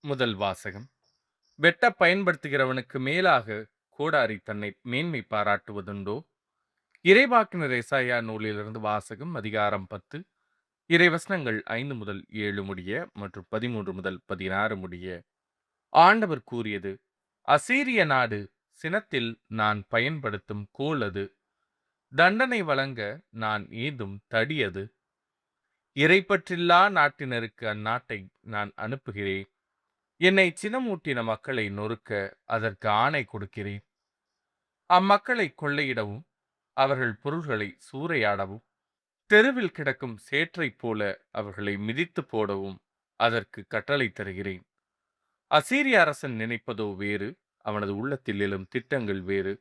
முதல் வாசகம். வெட்ட பயன்படுத்துகிறவனுக்கு மேலாக கோடாரி தன்னை மேன்மை பாராட்டுவதுண்டோ? இறைவாக்கினர் எசாயா நூலிலிருந்து வாசகம். அதிகாரம் 10, இறைவசனங்கள் 5 முதல் 7 முடிய மற்றும் 13 முதல் 16 முடிய. ஆண்டவர் கூறியது: அசீரிய நாடு சினத்தில் நான் பயன்படுத்தும் கோல் அது. தண்டனை வழங்க நான் ஏந்தும் தடி அது. இறைப்பற்றில்லா நாட்டினருக்கு அந்நாட்டை நான் அனுப்புகிறேன். என்னை சினமூட்டின மக்களை நொறுக்க அதற்கு ஆணை கொடுக்கிறேன். அம்மக்களை கொள்ளையிடவும் அவர்கள் பொருள்களை சூறையாடவும் தெருவில் கிடக்கும் சேற்றைப் போல அவர்களை மிதித்து போடவும் அதற்கு கட்டளை தருகிறேன். அசீரிய அரசன் நினைப்பதோ வேறு, அவனது உள்ளத்தில் எழும் திட்டங்கள் வேறு.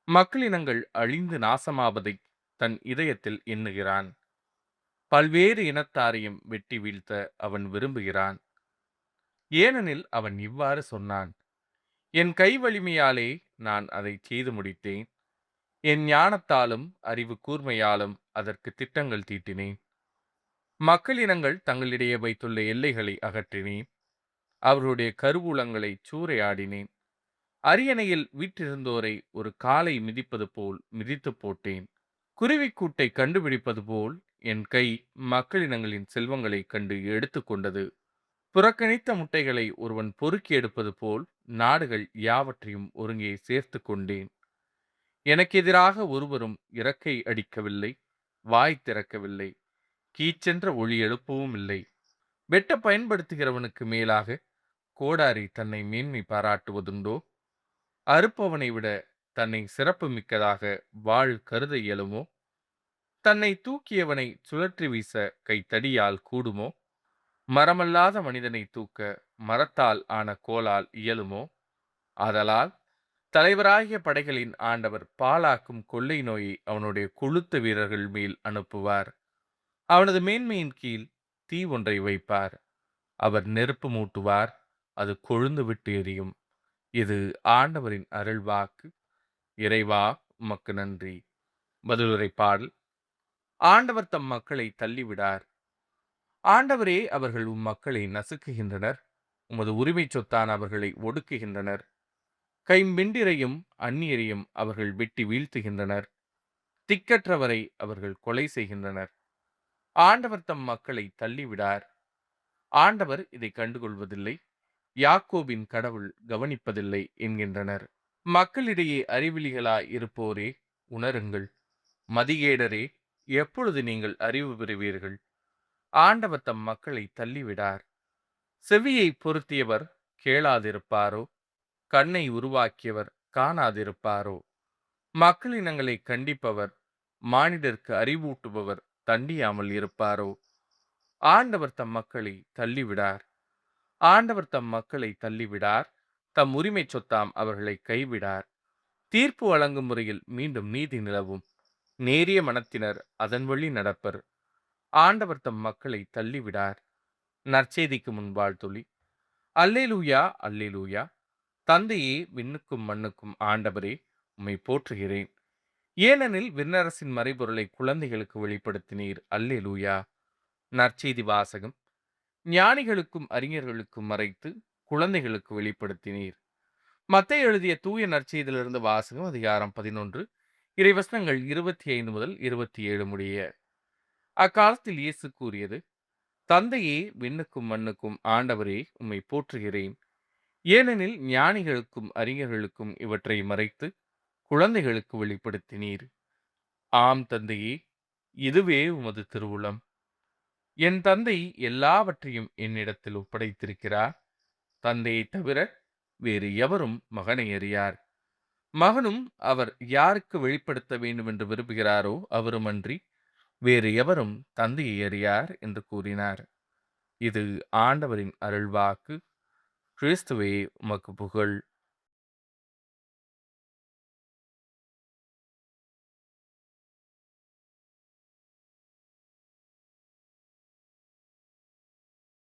மக்களினங்கள் அழிந்து நாசமாவதை தன் இதயத்தில் எண்ணுகிறான். பல்வேறு இனத்தாரையும் வெட்டி வீழ்த்த அவன் விரும்புகிறான். ஏனெனில் அவன் இவ்வாறு சொன்னான்: என் கை வலிமையாலே நான் அதைச் செய்து முடித்தேன். என் ஞானத்தாலும் அறிவு கூர்மையாலும் அதற்கு திட்டங்கள் தீட்டினேன். மக்களினங்கள் தங்களிடையே வைத்துள்ள எல்லைகளை அகற்றினேன். அவர்களுடைய கருவூலங்களைச் சூறையாடினேன். அரியணையில் வீற்றிருந்தோரை ஒரு காளை மிதிப்பது போல் மிதித்துப் போட்டேன். குருவிக்கூட்டை கண்டுபிடிப்பது போல் என் கை மக்களினங்களின் செல்வங்களைக் கண்டு எடுத்துக்கொண்டது. புறக்கணித்த முட்டைகளை ஒருவன் பொறுக்கி எடுப்பது போல் நாடுகள் யாவற்றையும் ஒருங்கே சேர்த்து கொண்டேன். எனக்கு எதிராக ஒருவரும் இறக்கை அடிக்கவில்லை, வாய் திறக்கவில்லை, கீச்சென்ற ஒளி எழுப்பவும் இல்லை. வெட்ட பயன்படுத்துகிறவனுக்கு மேலாக கோடாரி தன்னை மேன்மை பாராட்டுவதுண்டோ? அறுப்பவனை விட தன்னை சிறப்பு மிக்கதாக வாழ் கருத இயலுமோ? தன்னை தூக்கியவனை சுழற்றி வீச கைத்தடியால் கூடுமோ? மரமல்லாத மனிதனை தூக்க மரத்தால் ஆன கோலால் இயலுமோ? ஆதலால் தலைவராகிய படைகளின் ஆண்டவர் பாழாக்கும் கொள்ளை நோயை அவனுடைய கொழுத்த வீரர்கள் மேல் அனுப்புவார். அவனது மேன்மையின் கீழ் தீ ஒன்றை வைப்பார். அவர் நெருப்பு மூட்டுவார், அது கொழுந்து விட்டு எரியும். இது ஆண்டவரின் அருள்வாக்கு. இறைவா, உமக்கு நன்றி. பதிலுரை பாடல். ஆண்டவர் தம் மக்களை தள்ளிவிடார். ஆண்டவரே, அவர்கள் உம் மக்களை நசுக்குகின்றனர். உமது உரிமை சொத்தான அவர்களை ஒடுக்குகின்றனர். கைம்பிண்டிரையும் அந்நியரையும் அவர்கள் வெட்டி வீழ்த்துகின்றனர். திக்கற்றவரை அவர்கள் கொலை செய்கின்றனர். ஆண்டவர் தம் மக்களை தள்ளிவிடார். ஆண்டவர் இதை கண்டுகொள்வதில்லை. யாக்கோபின் கடவுள் கவனிப்பதில்லை என்கின்றனர். மக்களிடையே அறிவிலிகளாய் இருப்போரே, உணருங்கள். மதிகேடரே, எப்பொழுது நீங்கள் அறிவு பெறுவீர்கள்? ஆண்டவர் தம் மக்களை தள்ளிவிடார். செவியை பொருத்தியவர் கேளாதிருப்பாரோ? கண்ணை உருவாக்கியவர் காணாதிருப்பாரோ? மக்களினங்களை கண்டிப்பவர், மானிடருக்கு அறிவூட்டுபவர் தண்டியாமல் இருப்பாரோ? ஆண்டவர் தம் மக்களை தள்ளிவிடார். ஆண்டவர் தம் மக்களை தள்ளிவிடார். தம் உரிமை சொத்தாம் அவர்களை கைவிடார். தீர்ப்பு வழங்கும் முறையில் மீண்டும் நீதி நிலவும். நேரிய மனத்தினர் அதன் வழி நடப்பர். ஆண்டவர் தம் மக்களை தள்ளிவிடார். நற்செய்திக்கு முன் வாழ்த்துளி. அல்லேலூயா, அல்லேலூயா. தந்தையே, விண்ணுக்கும் மண்ணுக்கும் ஆண்டவரே, உம்மை போற்றுகிறேன். ஏனெனில் விண்ணரசின் மறைபொருளை குழந்தைகளுக்கு வெளிப்படுத்தினீர். அல்லேலூயா. நற்செய்தி வாசகம். ஞானிகளுக்கும் அறிஞர்களுக்கும் மறைத்து குழந்தைகளுக்கு வெளிப்படுத்தினீர். மத்தேயு எழுதிய தூய நற்செய்தியிலிருந்து வாசகம். அதிகாரம் 11, இறைவசனங்கள் 25 முதல் 27 முடிய. அக்காலத்தில் இயேசு கூறியது: தந்தையே, விண்ணுக்கும் மண்ணுக்கும் ஆண்டவரே, உம்மை போற்றுகிறேன். ஏனெனில் ஞானிகளுக்கும் அறிஞர்களுக்கும் இவற்றை மறைத்து குழந்தைகளுக்கு வெளிப்படுத்தினீர். ஆம் தந்தையே, இதுவே உமது திருவுளம். என் தந்தை எல்லாவற்றையும் என்னிடத்தில் ஒப்படைத்திருக்கிறார். தந்தையைத் தவிர வேறு எவரும் மகனை அறியார். மகனும் அவர் யாருக்கு வெளிப்படுத்த வேண்டும் என்று விரும்புகிறாரோ அவருமன்றி வேறு எவரும் தந்தையை அறியார் என்று கூறினார். இது ஆண்டவரின் அருள்வாக்கு. கிறிஸ்துவே, உமக்கு புகழ்.